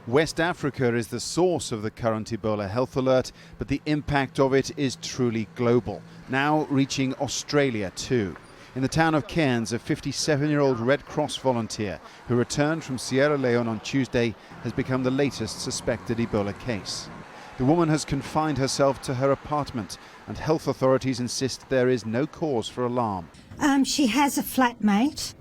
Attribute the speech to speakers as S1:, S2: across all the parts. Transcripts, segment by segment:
S1: West Africa is the source of the current Ebola health alert, but the impact of it is truly global, now reaching Australia too. In the town of Cairns, a 57-year-old Red Cross volunteer who returned from Sierra Leone on Tuesday has become the latest suspected Ebola case. The woman has confined herself to her apartment, and health authorities insist there is no cause for alarm.
S2: She has a flatmate,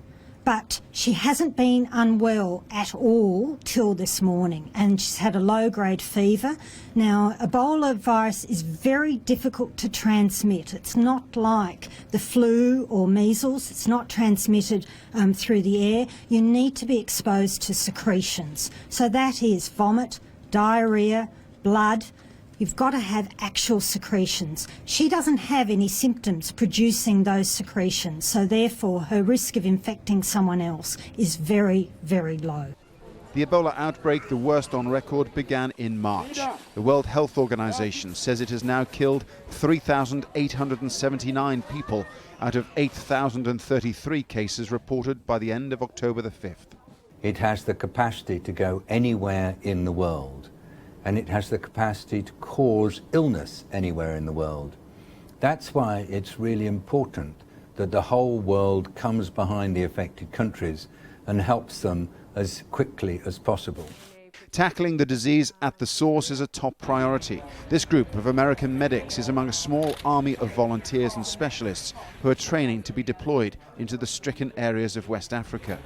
S2: but she hasn't been unwell at all till this morning, and she's had a low-grade fever. Now, Ebola virus is very difficult to transmit. It's not like the flu or measles. It's not transmitted through the air. You need to be exposed to secretions. So that is vomit, diarrhoea, blood. You've got to have actual secretions. She doesn't have any symptoms producing those secretions, so therefore her risk of infecting someone else is very, very low.
S1: The Ebola outbreak, the worst on record, began in March. The World Health Organization says it has now killed 3,879 people out of 8,033 cases reported by the end of October the 5th.
S3: It has the capacity to go anywhere in the world, and it has the capacity to cause illness anywhere in the world. That's why it's really important that the whole world comes behind the affected countries and helps them as quickly as possible.
S1: Tackling the disease at the source is a top priority. This group of American medics is among a small army of volunteers and specialists who are training to be deployed into the stricken areas of West Africa.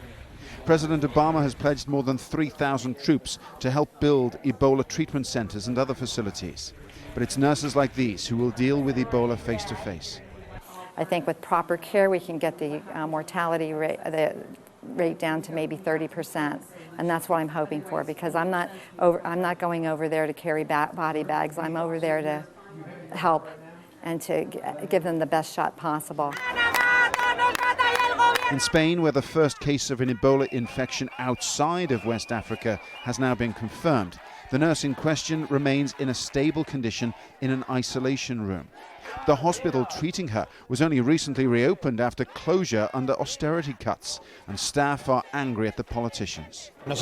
S1: President Obama has pledged more than 3,000 troops to help build Ebola treatment centers and other facilities. But it's nurses like these who will deal with Ebola face to face.
S4: I think with proper care we can get the mortality rate down to maybe 30%, and that's what I'm hoping for, because I'm not going over there to carry body bags. I'm over there to help and to give them the best shot possible.
S1: In Spain, where the first case of an Ebola infection outside of West Africa has now been confirmed, the nurse in question remains in a stable condition in an isolation room. The hospital treating her was only recently reopened after closure under austerity cuts, and staff are angry at the politicians.
S5: We're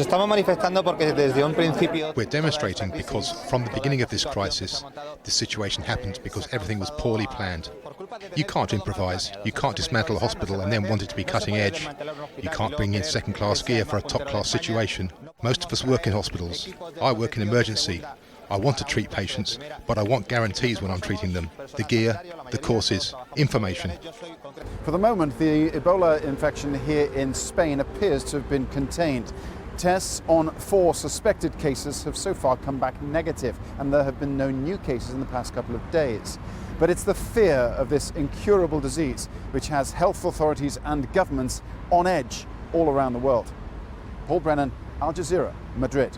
S5: demonstrating because from the beginning of this crisis, this situation happened because everything was poorly planned. You can't improvise, you can't dismantle a hospital and then want it to be cutting edge. You can't bring in second-class gear for a top-class situation. Most of us work in hospitals. I work in emergency. I want to treat patients, but I want guarantees when I'm treating them. The gear, the courses, information.
S1: For the moment, the Ebola infection here in Spain appears to have been contained. Tests on 4 suspected cases have so far come back negative, and there have been no new cases in the past couple of days. But it's the fear of this incurable disease which has health authorities and governments on edge all around the world. Brennan, Jazeera, Madrid.